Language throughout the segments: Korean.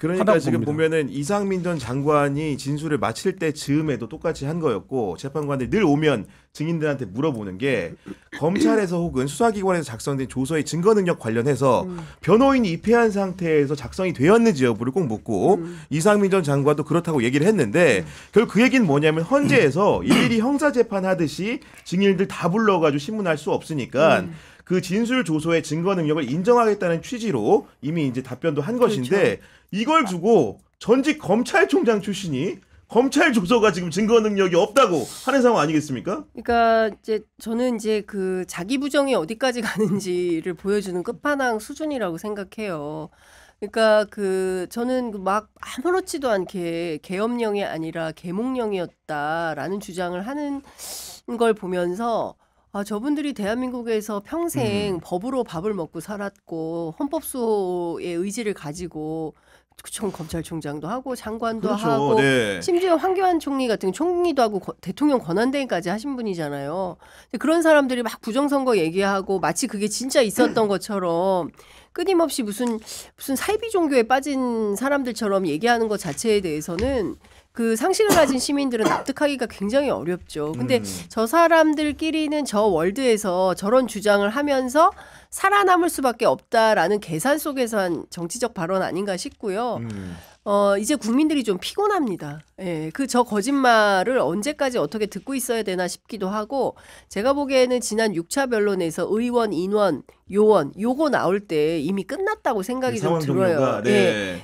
그러니까 지금 보면은 이상민 전 장관이 진술을 마칠 때 즈음에도 똑같이 한 거였고 재판관들이 늘 오면 증인들한테 물어보는 게 검찰에서 혹은 수사기관에서 작성된 조서의 증거 능력 관련해서 변호인이 입회한 상태에서 작성이 되었는지 여부를 꼭 묻고 이상민 전 장관도 그렇다고 얘기를 했는데 결국 그 얘기는 뭐냐면 헌재에서 일일이 형사재판하듯이 증인들 다 불러가지고 신문할 수 없으니까 그 진술 조서의 증거 능력을 인정하겠다는 취지로 이미 이제 답변도 한 것인데 그렇죠. 이걸 두고 전직 검찰총장 출신이 검찰 조서가 지금 증거 능력이 없다고 하는 상황 아니겠습니까? 그러니까 이제 저는 이제 그 자기 부정이 어디까지 가는지를 보여주는 끝판왕 수준이라고 생각해요. 그러니까 그 저는 막 아무렇지도 않게 계엄령이 아니라 계몽령이었다라는 주장을 하는 걸 보면서 아, 저분들이 대한민국에서 평생 법으로 밥을 먹고 살았고 헌법소의 의지를 가지고 검찰총장도 하고 장관도 그렇죠. 하고 네. 심지어 황교안 총리 같은 총리도 하고 대통령 권한대행까지 하신 분이잖아요. 근데 그런 사람들이 막 부정선거 얘기하고 마치 그게 진짜 있었던 것처럼 끊임없이 무슨 사이비 종교에 빠진 사람들처럼 얘기하는 것 자체에 대해서는 그 상식을 가진 시민들은 납득하기가 굉장히 어렵죠. 근데 저 사람들끼리는 저 월드에서 저런 주장을 하면서 살아남을 수밖에 없다라는 계산 속에서 한 정치적 발언 아닌가 싶고요. 이제 국민들이 좀 피곤합니다. 예, 그 저 거짓말을 언제까지 어떻게 듣고 있어야 되나 싶기도 하고 제가 보기에는 지난 6차 변론에서 의원, 인원, 요원 요거 나올 때 이미 끝났다고 생각이 좀 들어요. 네. 예.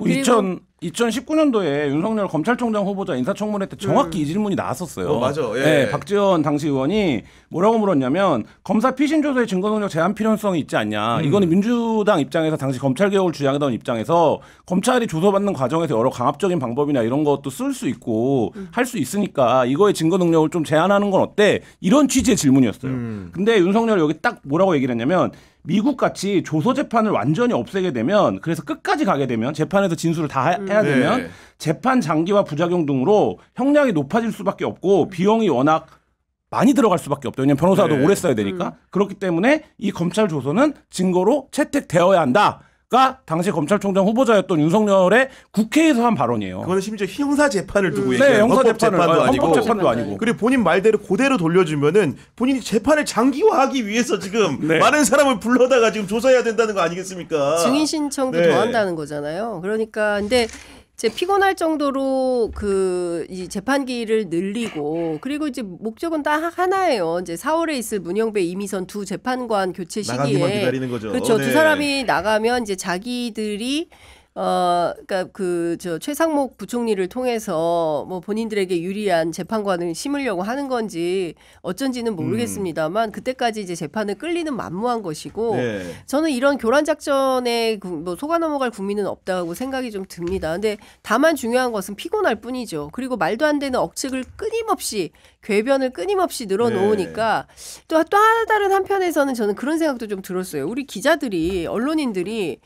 2019년도에 윤석열 검찰총장 후보자 인사청문회 때 정확히 이 질문이 나왔었어요. 맞아. 예. 네, 박지원 당시 의원이 뭐라고 물었냐면 검사 피신 조서의 증거 능력 제한 필요성이 있지 않냐. 이거는 민주당 입장에서 당시 검찰 개혁을 주장하던 입장에서 검찰이 조서받는 과정에서 여러 강압적인 방법이나 이런 것도 쓸 수 있고 할 수 있으니까 이거의 증거 능력을 좀 제한하는 건 어때? 이런 취지의 질문이었어요. 근데 윤석열이 여기 딱 뭐라고 얘기를 했냐면 미국 같이 조서 재판을 완전히 없애게 되면 그래서 끝까지 가게 되면 재판에서 진술을 다 해야 되면 네. 재판 장기와 부작용 등으로 형량이 높아질 수밖에 없고 비용이 워낙 많이 들어갈 수밖에 없다. 왜냐하면 변호사도 오래 써야 되니까. 그렇기 때문에 이 검찰 조서는 증거로 채택되어야 한다. 가 당시 검찰총장 후보자였던 윤석열의 국회에서 한 발언이에요. 그거는 심지어 형사 재판을 두고 네, 얘기해요. 형사 재판도 아니고. 헌법 재판도 아니고. 그리고 본인 말대로 그대로 돌려주면은 본인이 재판을 장기화하기 위해서 지금 네. 많은 사람을 불러다가 지금 조사해야 된다는 거 아니겠습니까? 증인 신청도 네. 더 한다는 거잖아요. 그러니까 근데 이제 피곤할 정도로 이 재판기를 늘리고 그리고 이제 목적은 딱 하나예요. 이제 4월에 있을 문영배 이미선 두 재판관 교체 나가기만 시기에 기다리는 거죠. 그렇죠. 네. 두 사람이 나가면 이제 자기들이 그러니까 저 최상목 부총리를 통해서 뭐 본인들에게 유리한 재판관을 심으려고 하는 건지 어쩐지는 모르겠습니다만 그때까지 이제 재판을 끌리는 만무한 것이고 네. 저는 이런 교란 작전에 뭐 속아 넘어갈 국민은 없다고 생각이 좀 듭니다. 근데 다만 중요한 것은 피곤할 뿐이죠. 그리고 말도 안 되는 억측을 끊임없이 궤변을 끊임없이 늘어놓으니까 또 다른 한편에서는 저는 그런 생각도 좀 들었어요. 우리 기자들이 언론인들이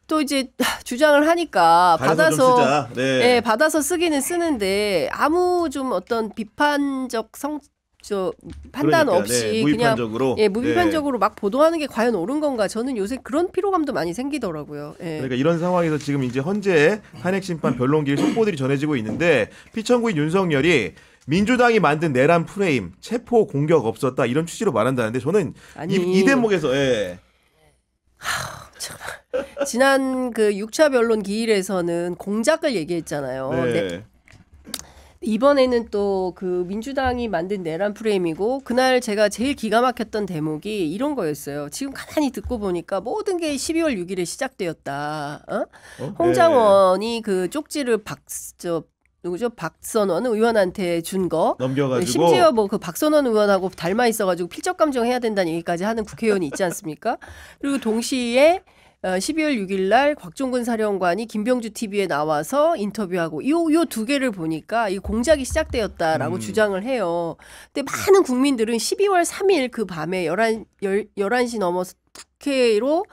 또 이제 주장을 하니까 받아서 네. 받아서 쓰기는 쓰는데 아무 좀 어떤 비판적 판단 그러니까, 없이 네, 무비판적으로. 그냥 무비판적으로 막 보도하는 게 과연 옳은 건가? 저는 요새 그런 피로감도 많이 생기더라고요. 예. 그러니까 이런 상황에서 지금 이제 헌재 탄핵심판 변론기일 속보들이 전해지고 있는데 피청구인 윤석열이 민주당이 만든 내란 프레임 체포 공격 없었다 이런 취지로 말한다는데 저는 이 대목에서 지난 그 6차 변론 기일에서는 공작을 얘기했잖아요. 네. 이번에는 또 그 민주당이 만든 내란 프레임이고 그날 제가 제일 기가 막혔던 대목이 이런 거였어요. 지금 가만히 듣고 보니까 모든 게 12월 6일에 시작되었다. 홍장원이 그 쪽지를 누구죠? 박선원 의원한테 준 거 넘겨가지고 심지어 뭐 그 박선원 의원하고 닮아 있어가지고 필적 감정해야 된다는 얘기까지 하는 국회의원이 있지 않습니까? 그리고 동시에 12월 6일 날 곽종근 사령관이 김병주 TV에 나와서 인터뷰하고 요 두 개를 보니까 이 공작이 시작되었다라고 주장을 해요. 근데 많은 국민들은 12월 3일 그 밤에 11시 넘어서 국회로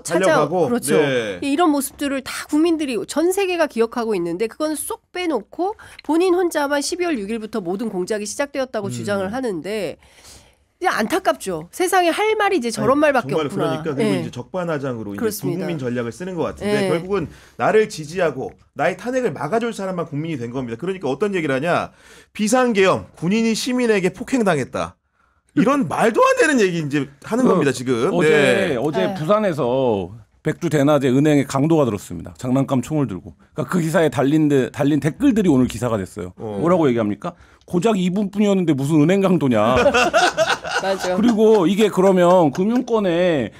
달려가고, 그렇죠. 네. 이런 모습들을 다 국민들이 전 세계가 기억하고 있는데 그건 쏙 빼놓고 본인 혼자만 12월 6일부터 모든 공작이 시작되었다고 주장을 하는데 이제 안타깝죠. 세상에 할 말이 이제 저런 말밖에 정말 없구나. 그러니까 그리고 예. 이제 적반하장으로 이제 그렇습니다. 부국민 전략을 쓰는 것 같은데 예. 결국은 나를 지지하고 나의 탄핵을 막아줄 사람만 국민이 된 겁니다. 그러니까 어떤 얘기를 하냐? 비상계엄 군인이 시민에게 폭행당했다. 이런 말도 안 되는 얘기 이제 하는 겁니다 지금. 네. 어제 아유. 부산에서 백주 대낮에 은행에 강도가 들었습니다. 장난감 총을 들고. 그러니까 그 기사에 달린 댓글들이 오늘 기사가 됐어요. 뭐라고 얘기합니까? 고작 2분뿐이었는데 무슨 은행 강도냐. 맞아. 그리고 이게 그러면 금융권을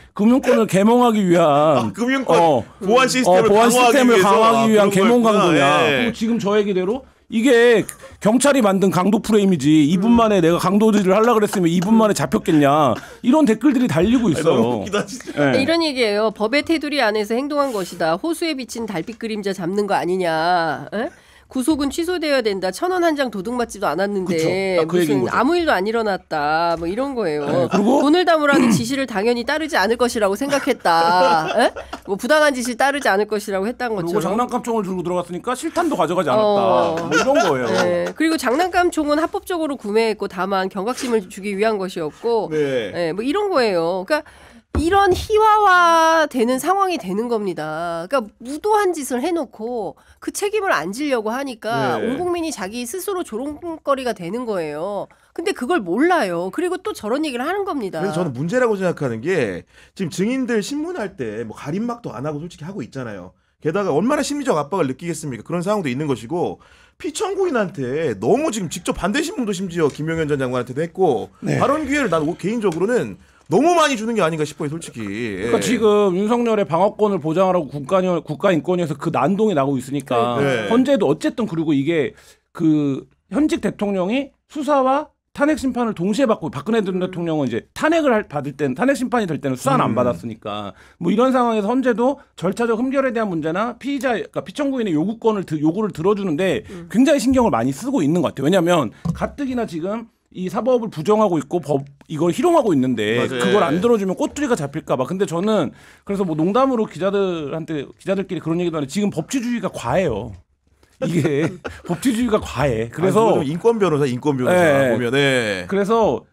개몽하기 위한 금융권 보안 시스템을 보안 시스템을 강화하기 위한 그런 개몽 거였구나. 강도냐. 예. 그리고 지금 저 얘기대로 이게 경찰이 만든 강도 프레임이지 2분 만에 내가 강도질을 하려고 그랬으면 2분 만에 잡혔겠냐. 이런 댓글들이 달리고 아니, 있어요. 너무 웃기다 진짜. 예. 이런 얘기예요. 법의 테두리 안에서 행동한 것이다. 호수에 비친 달빛 그림자 잡는 거 아니냐. 에? 구속은 취소되어야 된다. 1,000원 한 장 도둑 맞지도 않았는데 그쵸. 딱 그 얘기인 무슨 거죠. 아무 일도 안 일어났다. 뭐 이런 거예요. 네, 그리고 돈을 담으라는 지시를 당연히 따르지 않을 것이라고 생각했다. 에? 뭐 부당한 지시를 따르지 않을 것이라고 했던 그리고 것처럼. 장난감 총을 들고 들어갔으니까 실탄도 가져가지 않았다. 뭐 이런 거예요. 네. 그리고 장난감 총은 합법적으로 구매했고 다만 경각심을 주기 위한 것이었고, 네. 네, 뭐 이런 거예요. 그러니까 이런 희화화되는 상황이 되는 겁니다. 그러니까 무도한 짓을 해놓고 그 책임을 안 지려고 하니까 네. 온 국민이 자기 스스로 조롱거리가 되는 거예요. 근데 그걸 몰라요. 그리고 또 저런 얘기를 하는 겁니다. 그래서 저는 문제라고 생각하는 게 지금 증인들 신문할 때 뭐 가림막도 안 하고 솔직히 하고 있잖아요. 게다가 얼마나 심리적 압박을 느끼겠습니까? 그런 상황도 있는 것이고 피청구인한테 너무 지금 직접 반대 신문도 심지어 김용현 전 장관한테도 했고 발언 기회를 난 개인적으로는 너무 많이 주는 게 아닌가 싶어요, 솔직히. 그러니까 지금 윤석열의 방어권을 보장하라고 국가인권위에서 그 난동이 나고 있으니까 네. 헌재도 어쨌든 그리고 이게 그 현직 대통령이 수사와 탄핵 심판을 동시에 받고 박근혜 전 대통령은 이제 받을 때는 탄핵 심판이 될 때는 수사는 안 받았으니까 뭐 이런 상황에서 헌재도 절차적 흠결에 대한 문제나 그러니까 피청구인의 요구를 들어주는데 굉장히 신경을 많이 쓰고 있는 것 같아요. 왜냐하면 가뜩이나 지금 이 사법을 부정하고 있고 이걸 희롱하고 있는데 맞아요. 그걸 안 들어주면 꼬투리가 잡힐까 봐. 근데 저는 그래서 뭐 농담으로 기자들끼리 그런 얘기도 하는데 지금 법치주의가 과해요. 이게 법치주의가 과해. 그래서 인권 변호사 네. 보면 그래서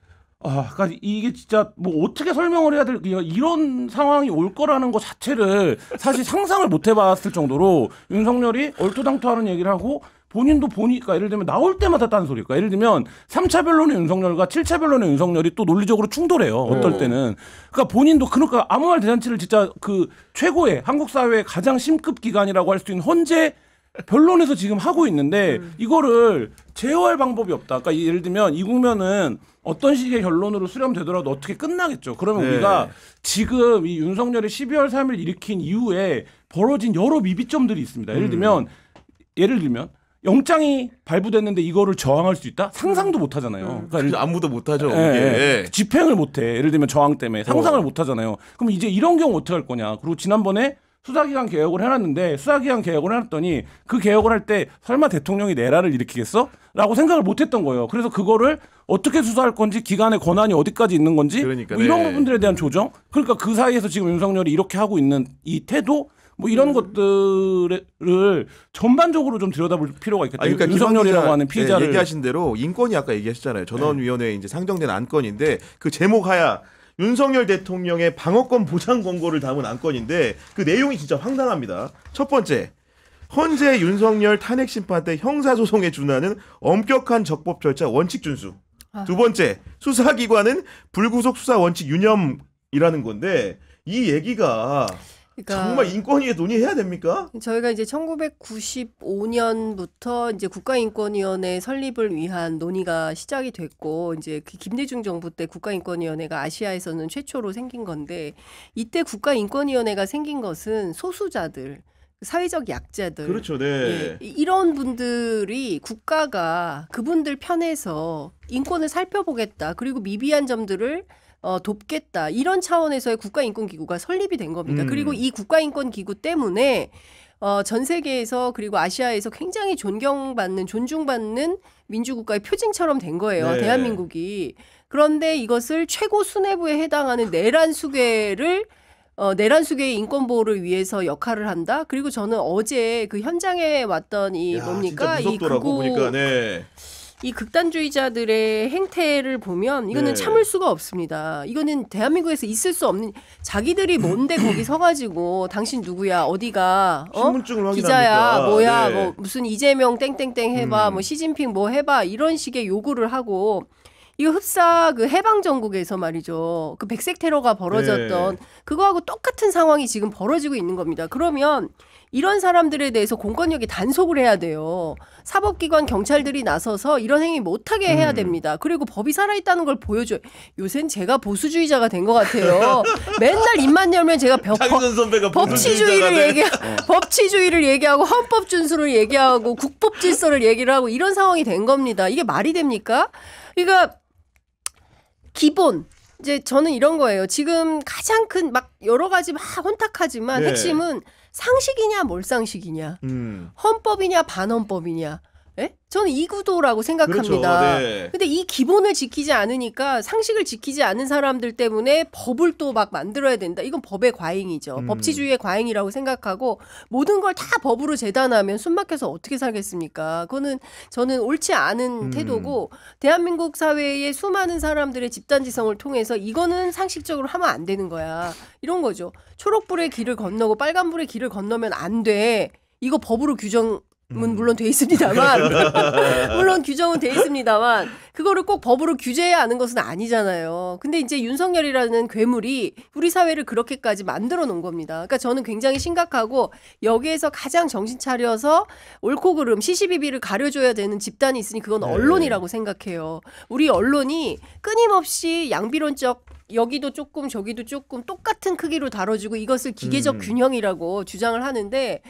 그러니까 이게 진짜 뭐 어떻게 설명을 해야 될까 이런 상황이 올 거라는 것 자체를 사실 상상을 못 해봤을 정도로 윤석열이 얼토당토하는 얘기를 하고 본인도 보니까 예를 들면 나올 때마다 딴 소리일까. 예를 들면 3차 변론의 윤석열과 7차 변론의 윤석열이 또 논리적으로 충돌해요. 어떨 때는. 그러니까 본인도 그러니까 아무 말 대잔치를 진짜 그 최고의 한국 사회의 가장 심급 기관이라고 할 수 있는 헌재 변론에서 지금 하고 있는데 이거를 제어할 방법이 없다. 그러니까 예를 들면 이 국면은 어떤 식의 결론으로 수렴되더라도 어떻게 끝나겠죠. 그러면 네. 우리가 지금 이 윤석열이 12월 3일 일으킨 이후에 벌어진 여러 미비점들이 있습니다. 예를 들면 영장이 발부됐는데 이거를 저항할 수 있다? 상상도 못 하잖아요. 그러니까 아무도 못하죠. 예. 집행을 못 해. 예를 들면 저항 때문에 상상을 못 하잖아요. 그럼 이제 이런 경우 어떻게 할 거냐. 그리고 지난번에 수사기관 개혁을 해놨는데 수사기관 개혁을 해놨더니 그 개혁을 할 때 설마 대통령이 내란을 일으키겠어? 라고 생각을 못 했던 거예요. 그래서 그거를 어떻게 수사할 건지 기관의 권한이 어디까지 있는 건지 그러니까, 뭐 이런 네. 부분들에 대한 조정 그러니까 그 사이에서 지금 윤석열이 이렇게 하고 있는 이 태도 뭐 이런 것들을 전반적으로 좀 들여다볼 필요가 있겠다. 그러니까 윤석열이라고 하는 피해자를 얘기하신 대로 인권이 아까 얘기하셨잖아요. 전원위원회에 이제 상정된 안건인데 그 제목 하야 윤석열 대통령의 방어권 보장 권고를 담은 안건인데 그 내용이 진짜 황당합니다. 첫 번째, 헌재 윤석열 탄핵 심판 때 형사소송에 준하는 엄격한 적법 절차 원칙 준수. 두 번째, 수사기관은 불구속 수사 원칙 유념이라는 건데 이 얘기가 그러니까 정말 인권위에 논의해야 됩니까? 저희가 이제 1995년부터 이제 국가인권위원회 설립을 위한 논의가 시작이 됐고 이제 그 김대중 정부 때 국가인권위원회가 아시아에서는 최초로 생긴 건데 이때 국가인권위원회가 생긴 것은 소수자들, 사회적 약자들, 그렇죠, 네. 예, 이런 분들이 국가가 그분들 편에서 인권을 살펴보겠다. 그리고 미비한 점들을 돕겠다. 이런 차원에서의 국가인권기구가 설립이 된 겁니다. 그리고 이 국가인권기구 때문에 전 세계에서 그리고 아시아에서 굉장히 존중받는 민주국가의 표징처럼 된 거예요. 네. 대한민국이. 그런데 이것을 최고 수뇌부에 해당하는 내란 수괴의 인권보호를 위해서 역할을 한다. 그리고 저는 어제 그 현장에 왔던 이 야, 뭡니까? 진짜 무섭더라고 이 극우 보니까. 네. 이 극단주의자들의 행태를 보면 이거는 네. 참을 수가 없습니다. 이거는 대한민국에서 있을 수 없는 자기들이 뭔데 거기 서가지고 당신 누구야 어디가 신분증을 확인합니까? 기자야 뭐야 네. 뭐 무슨 이재명 땡땡땡 해봐 뭐 시진핑 뭐 해봐 이런 식의 요구를 하고 이거 흡사 그 해방 전국에서 말이죠. 그 백색 테러가 벌어졌던 그거하고 똑같은 상황이 지금 벌어지고 있는 겁니다. 그러면 이런 사람들에 대해서 공권력이 단속을 해야 돼요. 사법기관 경찰들이 나서서 이런 행위 못하게 해야 됩니다. 그리고 법이 살아있다는 걸 보여줘요. 요새는 제가 보수주의자가 된 것 같아요. 맨날 입만 열면 제가 장윤선 선배가 법치주의를 얘기하고 헌법 준수를 얘기하고 국법 질서를 얘기를 하고 이런 상황이 된 겁니다. 이게 말이 됩니까? 그러니까 기본 이제 저는 이런 거예요. 지금 가장 큰 막 여러 가지 막 혼탁하지만 네. 핵심은 상식이냐 몰상식이냐 헌법이냐 반헌법이냐 예? 저는 이 구도라고 생각합니다. 그렇죠. 네. 근데 이 기본을 지키지 않으니까 상식을 지키지 않은 사람들 때문에 법을 또 막 만들어야 된다. 이건 법의 과잉이죠. 법치주의의 과잉이라고 생각하고 모든 걸 다 법으로 재단하면 숨막혀서 어떻게 살겠습니까? 그거는 저는 옳지 않은 태도고 대한민국 사회의 수많은 사람들의 집단지성을 통해서 이거는 상식적으로 하면 안 되는 거야. 이런 거죠. 초록불의 길을 건너고 빨간불의 길을 건너면 안 돼. 이거 법으로 규정 물론 돼 있습니다만 물론 규정은 돼 있습니다만 그거를 꼭 법으로 규제해야 하는 것은 아니잖아요. 근데 이제 윤석열이라는 괴물이 우리 사회를 그렇게까지 만들어 놓은 겁니다. 그러니까 저는 굉장히 심각하고 여기에서 가장 정신 차려서 옳고 그름 시시비비를 가려줘야 되는 집단이 있으니 그건 언론이라고 생각해요. 우리 언론이 끊임없이 양비론적 여기도 조금 저기도 조금 똑같은 크기로 다뤄주고 이것을 기계적 균형이라고 주장을 하는데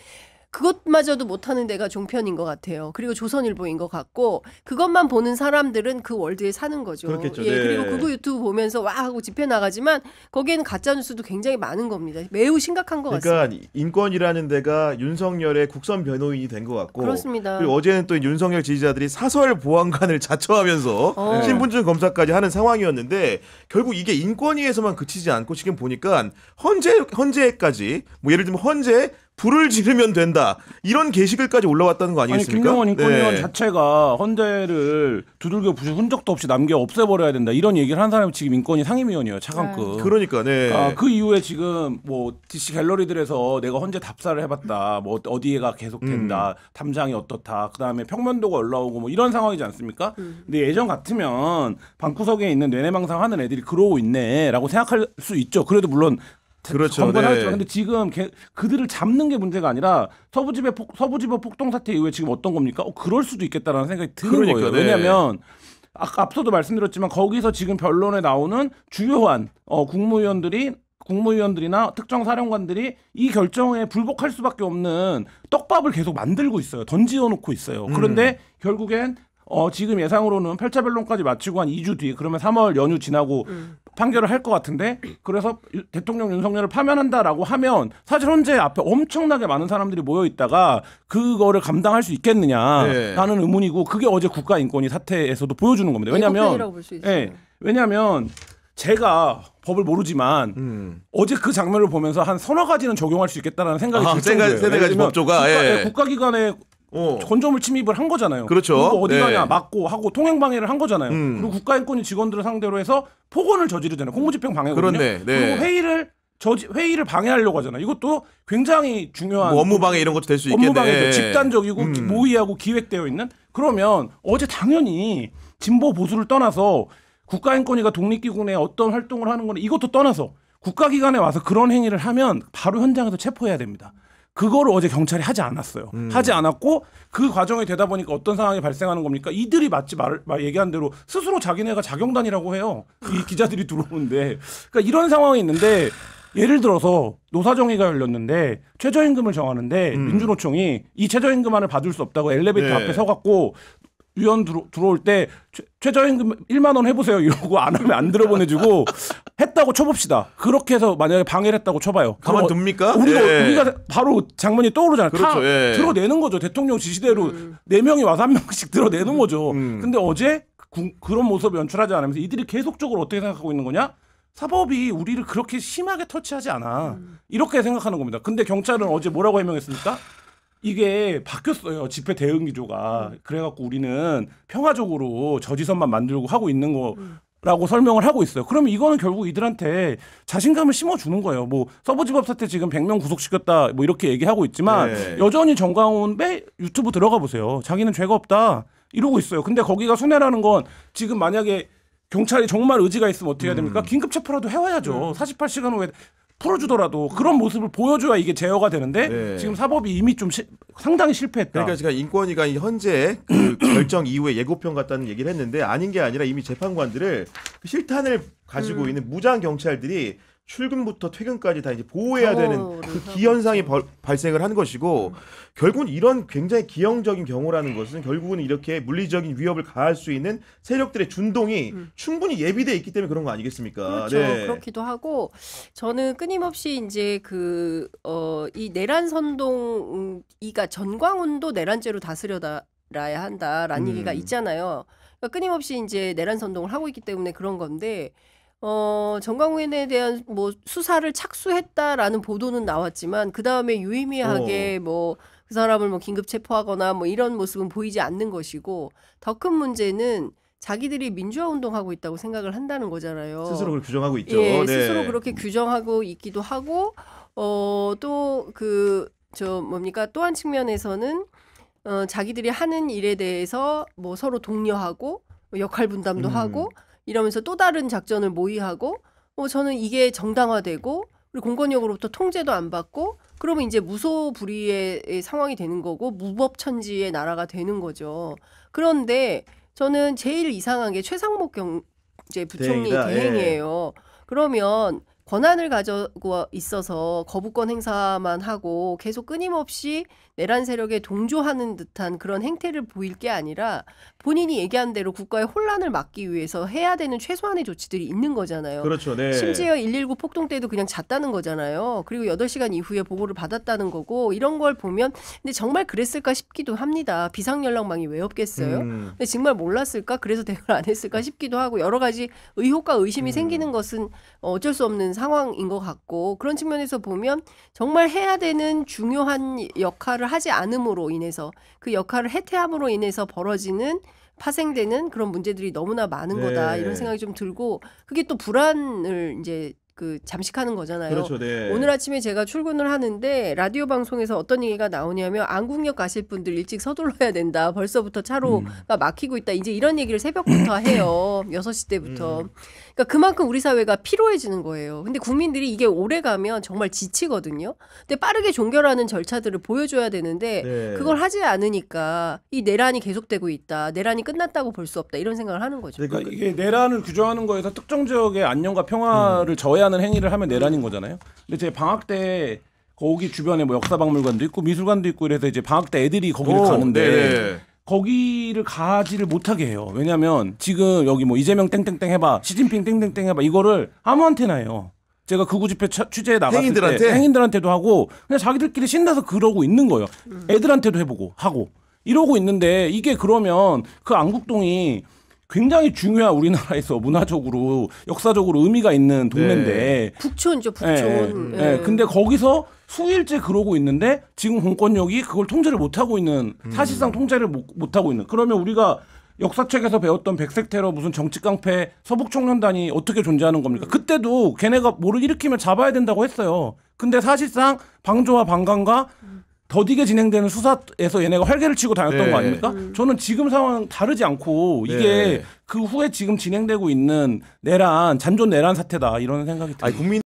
그것마저도 못하는 데가 종편인 것 같아요. 그리고 조선일보인 것 같고 그것만 보는 사람들은 그 월드에 사는 거죠. 그렇겠죠. 예, 네. 그리고 그거 유튜브 보면서 와 하고 집회 나가지만 거기에는 가짜 뉴스도 굉장히 많은 겁니다. 매우 심각한 것 같습니다. 그러니까 인권이라는 데가 윤석열의 국선 변호인이 된 것 같고 그렇습니다. 그리고 어제는 또 윤석열 지지자들이 사설 보안관을 자처하면서 신분증 검사까지 하는 상황이었는데 결국 이게 인권위에서만 그치지 않고 지금 보니까 헌재까지 뭐 예를 들면 헌재 불을 지르면 된다 이런 게시글까지 올라왔다는 거 아니 아니겠습니까? 김경원 인권위원 네. 자체가 헌재를 두들겨 부실 흔적도 없이 남겨 없애버려야 된다 이런 얘기를 한 사람이 지금 인권위 상임위원이에요 차관급. 그러니까 네. 그 이후에 지금 뭐 DC 갤러리들에서 내가 헌재 답사를 해봤다 뭐 어디에가 계속된다 탐장이 어떻다 그다음에 평면도가 올라오고 뭐 이런 상황이지 않습니까? 근데 예전 같으면 방구석에 있는 뇌내망상 하는 애들이 그러고 있네라고 생각할 수 있죠. 그래도 물론 그렇죠. 건건하지만 네. 근데 지금 그들을 잡는 게 문제가 아니라 서부지법 폭동 사태 이후에 지금 어떤 겁니까? 그럴 수도 있겠다라는 생각이 드는 그러니까, 거예요. 네. 왜냐하면 앞서도 말씀드렸지만 거기서 지금 변론에 나오는 주요한 국무위원들이나 특정 사령관들이 이 결정에 불복할 수밖에 없는 떡밥을 계속 만들고 있어요. 던지어 놓고 있어요. 그런데 결국엔 지금 예상으로는 8차 변론까지 마치고 한 2주 뒤에 그러면 3월 연휴 지나고 판결을 할 것 같은데 그래서 대통령 윤석열을 파면한다라고 하면 사실 헌재 앞에 엄청나게 많은 사람들이 모여 있다가 그거를 감당할 수 있겠느냐라는 의문이고 그게 어제 국가인권위 사태에서도 보여주는 겁니다. 왜냐하면 제가 법을 모르지만 어제 그 장면을 보면서 한 서너 가지는 적용할 수 있겠다라는 생각이 들 정도예요. 세 가지 법조가 국가기관에 건조물 침입을 한 거잖아요. 그렇죠. 그리고 어디 가냐 네. 막고 하고 통행방해를 한 거잖아요. 그리고 국가인권위 직원들을 상대로 해서 폭언을 저지르잖아요. 공무집행 방해거든요. 그렇네. 네. 그리고 회의를 방해하려고 하잖아요. 이것도 굉장히 중요한 뭐 업무 방해 이런 것도 될 수 있겠네. 업무 방해죠. 집단적이고 모의하고 기획되어 있는. 그러면 어제 당연히 진보 보수를 떠나서 국가인권위가 독립기관에 어떤 활동을 하는 거는 이것도 떠나서 국가기관에 와서 그런 행위를 하면 바로 현장에서 체포해야 됩니다. 그거를 어제 경찰이 하지 않았어요. 하지 않았고 그 과정이 되다 보니까 어떤 상황이 발생하는 겁니까? 이들이 마치 얘기한 대로 스스로 자기네가 자경단이라고 해요. 이 기자들이 들어오는데. 그러니까 이런 상황이 있는데 예를 들어서 노사정의가 열렸는데 최저임금을 정하는데 민주노총이 이 최저임금안을 받을 수 없다고 엘리베이터 앞에 서갖고 위원 들어올 때 최저임금 1만 원 해보세요 이러고 안 하면 안 들어보내주고 했다고 쳐봅시다. 그렇게 해서 만약에 방해를 했다고 쳐봐요. 가만둡니까? 우리가 바로 장면이 떠오르잖아요. 그렇죠. 다 드러내는 거죠. 대통령 지시대로 4명이 와서 1명씩 드러내는 거죠. 근데 어제 그런 모습을 연출하지 않으면서 이들이 계속적으로 어떻게 생각하고 있는 거냐? 사법이 우리를 그렇게 심하게 터치하지 않아. 이렇게 생각하는 겁니다. 근데 경찰은 어제 뭐라고 해명했습니까? 이게 바뀌었어요. 집회 대응 기조가. 그래갖고 우리는 평화적으로 저지선만 만들고 하고 있는 거라고 설명을 하고 있어요. 그러면 이거는 결국 이들한테 자신감을 심어주는 거예요. 뭐 서부지법 사태 지금 100명 구속시켰다 뭐 이렇게 얘기하고 있지만 네. 여전히 정광훈 유튜브 들어가 보세요. 자기는 죄가 없다 이러고 있어요. 근데 거기가 순회라는 건 지금 만약에 경찰이 정말 의지가 있으면 어떻게 해야 됩니까? 긴급 체포라도 해와야죠. 48시간 후에 풀어주더라도 그런 모습을 보여줘야 이게 제어가 되는데 네. 지금 사법이 이미 좀 상당히 실패했다. 그러니까 제가 인권위가 현재 그 결정 이후에 예고편 같다는 얘기를 했는데 아닌 게 아니라 이미 재판관들을 그 실탄을 가지고 있는 무장 경찰들이 출근부터 퇴근까지 다 이제 보호해야 되는 그 기현상이 발생을 한 것이고 결국은 이런 굉장히 기형적인 경우라는 것은 결국은 이렇게 물리적인 위협을 가할 수 있는 세력들의 준동이 충분히 예비돼 있기 때문에 그런 거 아니겠습니까? 그렇죠. 그렇기도 하고 저는 끊임없이 이제 이 내란 선동이가 전광훈도 내란죄로 다스려야 한다라는 얘기가 있잖아요. 그러니까 끊임없이 이제 내란 선동을 하고 있기 때문에 그런 건데. 전광훈에 대한 뭐 수사를 착수했다라는 보도는 나왔지만 그 다음에 유의미하게 뭐 그 사람을 뭐 긴급 체포하거나 뭐 이런 모습은 보이지 않는 것이고 더 큰 문제는 자기들이 민주화 운동하고 있다고 생각을 한다는 거잖아요. 스스로 그걸 규정하고 있죠. 예, 네. 스스로 그렇게 규정하고 있기도 하고 또 또 한 측면에서는 자기들이 하는 일에 대해서 뭐 서로 독려하고 역할 분담도 하고. 이러면서 또 다른 작전을 모의하고 저는 이게 정당화되고 그리고 공권력으로부터 통제도 안 받고 그러면 이제 무소불위의 상황이 되는 거고 무법천지의 나라가 되는 거죠. 그런데 저는 제일 이상한 게 최상목 경제부총리 대행이에요. 그러면 권한을 가지고 있어서 거부권 행사만 하고 계속 끊임없이 내란 세력에 동조하는 듯한 그런 행태를 보일 게 아니라 본인이 얘기한 대로 국가의 혼란을 막기 위해서 해야 되는 최소한의 조치들이 있는 거잖아요. 그렇죠. 네. 심지어 119 폭동 때도 그냥 잤다는 거잖아요. 그리고 8시간 이후에 보고를 받았다는 거고 이런 걸 보면 근데 정말 그랬을까 싶기도 합니다. 비상연락망이 왜 없겠어요? 근데 정말 몰랐을까? 그래서 대응을 안 했을까 싶기도 하고 여러 가지 의혹과 의심이 생기는 것은 어쩔 수 없는 상황인 것 같고 그런 측면에서 보면 정말 해야 되는 중요한 역할을 하지 않음으로 인해서 그 역할을 해태함으로 인해서 벌어지는 파생되는 그런 문제들이 너무나 많은 거다 이런 생각이 좀 들고 그게 또 불안을 이제 잠식하는 거잖아요. 그렇죠. 네. 오늘 아침에 제가 출근을 하는데 라디오 방송에서 어떤 얘기가 나오냐면 안국역 가실 분들 일찍 서둘러야 된다. 벌써부터 차로가 막히고 있다. 이제 이런 얘기를 새벽부터 해요. 6시 때부터. 그러니까 그만큼 우리 사회가 피로해지는 거예요. 근데 국민들이 이게 오래 가면 정말 지치거든요. 근데 빠르게 종결하는 절차들을 보여줘야 되는데 그걸 하지 않으니까 이 내란이 계속되고 있다. 내란이 끝났다고 볼 수 없다. 이런 생각을 하는 거죠. 그러니까 이게 내란을 규정하는 거에서 특정 지역의 안녕과 평화를 저해하는 행위를 하면 내란인 거잖아요. 근데 제 방학 때 거기 주변에 뭐 역사박물관도 있고 미술관도 있고 이래서 이제 방학 때 애들이 거기를 가는데 거기를 가지를 못하게 해요. 왜냐하면 지금 여기 뭐 이재명 땡땡땡 해봐, 시진핑 땡땡땡 해봐 이거를 아무한테나 해요. 제가 극우 집회 취재에 나갔을 때 행인들한테도 하고 그냥 자기들끼리 신나서 그러고 있는 거예요. 애들한테도 해보고 하고 이러고 있는데 이게 그러면 그 안국동이 굉장히 중요한 우리나라에서 문화적으로 역사적으로 의미가 있는 동네인데 북촌이죠, 북촌. 근데 거기서 수일째 그러고 있는데 지금 공권력이 그걸 통제를 못하고 있는 사실상 통제를 못하고 있는 그러면 우리가 역사책에서 배웠던 백색 테러 무슨 정치 깡패 서북청년단이 어떻게 존재하는 겁니까? 그때도 걔네가 뭐를 일으키면 잡아야 된다고 했어요. 근데 사실상 방조와 방관과 더디게 진행되는 수사에서 얘네가 활개를 치고 다녔던 거 아닙니까? 저는 지금 상황 다르지 않고 이게 그 후에 지금 진행되고 있는 잔존 내란 사태다 이런 생각이 듭니다. 국민